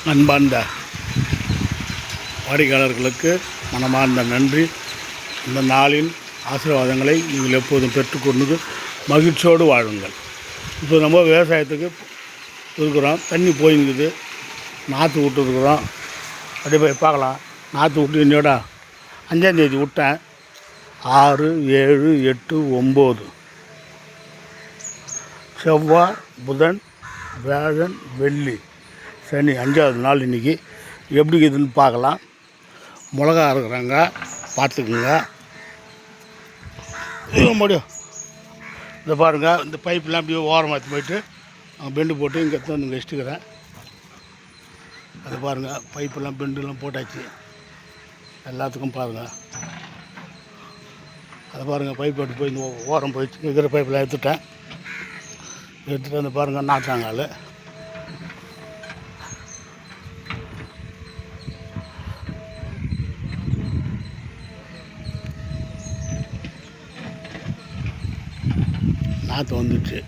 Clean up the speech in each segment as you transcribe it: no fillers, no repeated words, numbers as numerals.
அன்பார்ந்த வாடிக்கையாளர்களுக்கு மனமார்ந்த நன்றி. இந்த நாளின் ஆசீர்வாதங்களை நீங்கள் எப்போதும் பெற்றுக்கொண்டு மகிழ்ச்சியோடு வாழுங்கள். இப்போ நம்ம விவசாயத்துக்கு இருக்கிறோம், தண்ணி போயிருக்குது, நாற்று விட்டுருக்குறோம். அப்படியே போய் பார்க்கலாம். நாற்று விட்டு என்னோட 5ஆம் தேதி விட்டேன். 6, 7, 8, 9 செவ்வாய், புதன், வியாழன், வெள்ளி, சனி 5ஆவது நாள். இன்றைக்கி எப்படி இருக்குதுன்னு பார்க்கலாம். மிளகா இருக்கிறாங்க, பார்த்துக்குங்க. முடியும் இந்த பாருங்கள், இந்த பைப்பெலாம் அப்படியே ஓரமாற்றி போயிட்டு அங்கே பெண்டு போட்டு இங்கே எடுத்து வந்து வச்சுட்டுக்கிறேன். அது பாருங்கள், பைப்பெல்லாம் பெண்டுலாம் போட்டாச்சு எல்லாத்துக்கும். பாருங்கள், அதை பாருங்கள், பைப் போட்டு போய் இந்த ஓரம் போயிடுச்சு. இருக்கிற பைப்பெல்லாம் எடுத்துகிட்டு வந்து பாருங்கள், நாற்றாங்கால். நாற்று வந்துடுச்சு.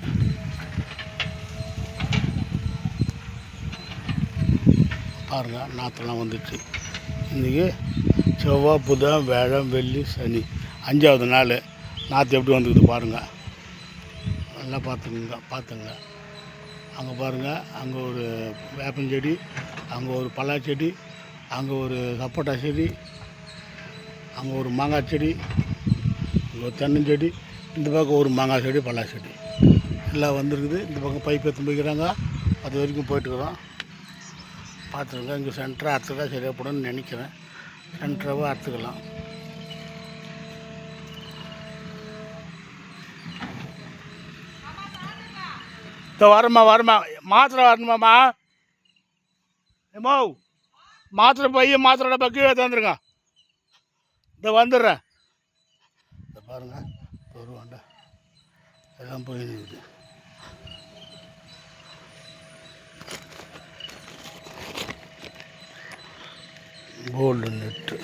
பாருங்கள், நாற்றெல்லாம் வந்துடுச்சு. இன்றைக்கி செவ்வாய், புதன், வியாழன், வெள்ளி, சனி 5ஆவது நாள். நாற்று எப்படி வந்துக்குது பாருங்கள், நல்லா பார்த்துங்க. அங்கே பாருங்கள், அங்கே ஒரு வேப்பஞ்செடி, அங்கே ஒரு பலா செடி, அங்கே ஒரு சப்போட்டா செடி, அங்கே ஒரு மாங்காய் செடி, அங்கே ஒரு தென்னஞ்செடி, இந்த பக்கம் ஒரு மாங்காய் செடி, பலா செடி எல்லாம் வந்துருக்குது. இந்த பக்கம் பைப் எடுத்து போய்க்கிறாங்க, அது வரைக்கும் போயிட்டுருக்குறோம். பார்த்துருங்க. இங்கே சென்டராக அறுத்துக்கா சரியாக போடணும்னு நினைக்கிறேன். சென்டராக அறுத்துக்கலாம். இப்போ வரமா மாத்திரை வரணுமாம்மா? ஏமோ மாத்திரை பையன் மாத்திரோட பக்கி தந்துருங்க. இதை வந்துடுறேன். இதை பாருங்கள், வருவாண்டா எல்லாம் போயிடுது. கோல்டு நெட்டு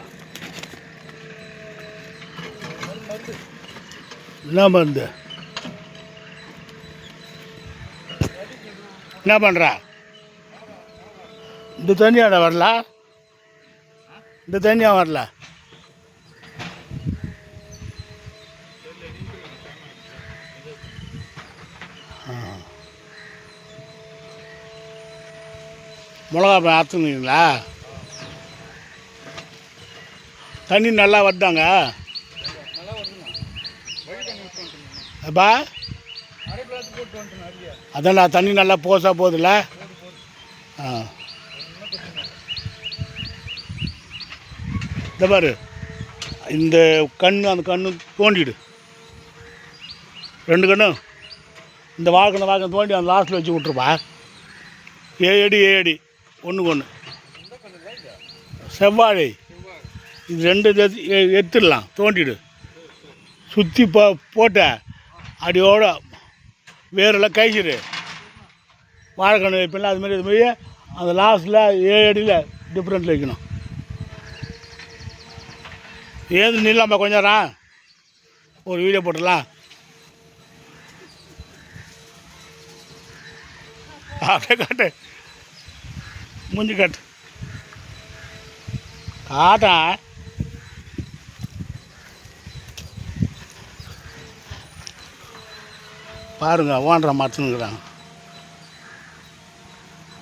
என்ன மருந்து? என்ன பண்ணுற? இந்த தண்ணியாட வரல, இந்த தண்ணியா வரல. மிளகா அறுத்துங்களா? தண்ணி நல்லா வருதாங்க அப்பா? அதான் தண்ணி நல்லா போசா போகுதுல்ல. இந்த பாரு, இந்த கண்ணு அந்த கண்ணு தோண்டிடு, 2 கண்ணும் இந்த வாழக்கண்ணை தோண்டி அந்த லாஸ்ட்டில் வச்சு விட்ருப்பா. 7 அடி 1க்கு 1 செவ்வாழை. இது 2 எடுத்துடலாம், தோண்டிடு, சுற்றி போட்ட அடியோட வேரெல்லாம் கழிச்சிடு. வாழைக்கண்ணு வைப்பில்ல, அதுமாரி இது மாதிரி அந்த லாஸ்ட்டில் 7 அடியில் டிஃப்ரெண்ட்டில் வைக்கணும். ஏது நில்லாமல் கொஞ்சம் ஒரு வீடியோ போட்டுடலாம். அப்படியே காட்டு, மூஞ்சி காட்டு, காட்டா. பாருங்க, ஓன்ற மாற்றுங்கிறாங்க.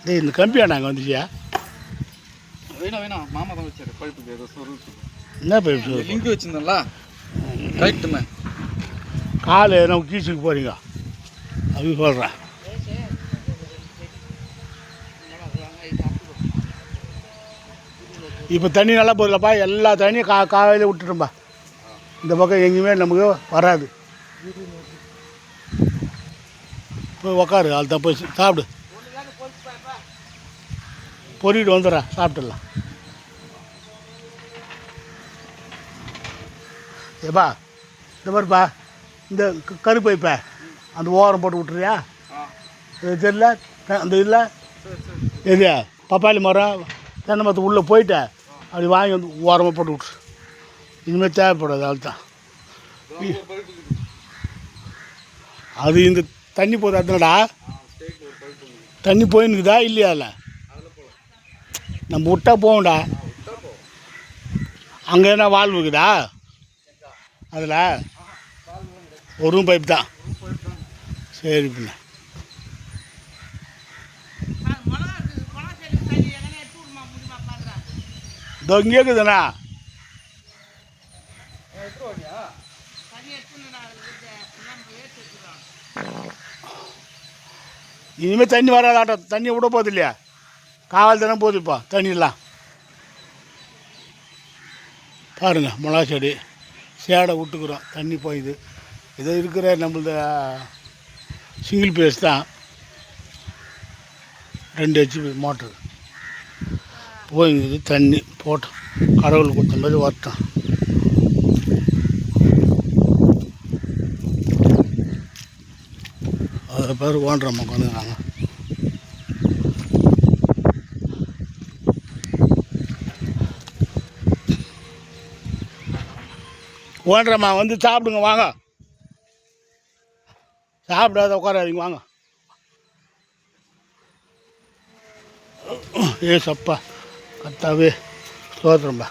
டேய், இந்த கம்பியாண்டா அங்கே வந்துச்சியா? வேணாம் மாமா தான் வச்சாரு பைப்புக்கு. ஏதோ சொல்லுது. என்ன பைப்பு? லிங்க் வச்சுருந்தோம்ல, கரெக்டுமே. கால் நம்ம கீச்சுக்கு போகிறீங்க, அது சொல்கிறேன். இப்போ தண்ணி நல்லா போதில்லப்பா, எல்லா தண்ணியும் காலையில் விட்டுட்டோம்பா. இந்த பக்கம் எங்கேயுமே நமக்கு வராது. போய் உக்காரு, அது தான் போய் சாப்பிடு, பொறிட்டு வந்துடுறேன், சாப்பிட்டுடலாம். ஏப்பா இந்த மாதிரிப்பா, இந்த கருப்பைப்பா அந்த ஓரம் போட்டு விட்டுறியா? இது தெரியல, அந்த இல்லை எது பப்பாளி மரம் தென்னை மரத்துக்கு உள்ளே போயிட்டேன், அப்படி வாங்கி வந்து ஓரமாக போட்டு விட்ரு. இனிமேல் தேவைப்படாது, அதுதான். அது இந்த தண்ணி போகுது, அதுனடா தண்ணி போயின்னுக்குதா இல்லையா? அதில் நம்ம விட்டா போகும்டா. அங்கே என்ன வால்வு இருக்குதா அதில்? ஒரு பைப் தான். சரி பின்ன இதோ இங்கே இருக்குதுண்ணா. இனிமேல் தண்ணி வராதாட்டம். தண்ணி விட போகுது இல்லையா? காவல் தானே போகுது இப்போ தண்ணியெல்லாம். பாருங்கள் மிளகா செடி சேடை விட்டுக்குறோம். தண்ணி போயுது. இதை இருக்கிற நம்மளது சிங்கிள் பேஸ் தான். 2 HP மோட்ரு போயிங்குது. தண்ணி போட்டு கடவுள் கொடுத்த மாதிரி வரட்டும். அதை பேர் ஓன்றம்மா உட்காந்துக்கிறாங்க. ஓன்றம்மா வந்து சாப்பிடுங்க வாங்க. சாப்பிடாத உட்காராதீங்க வாங்க. ஏ சப்பா கத்தாவே ஸ்தோத்திரம்பா.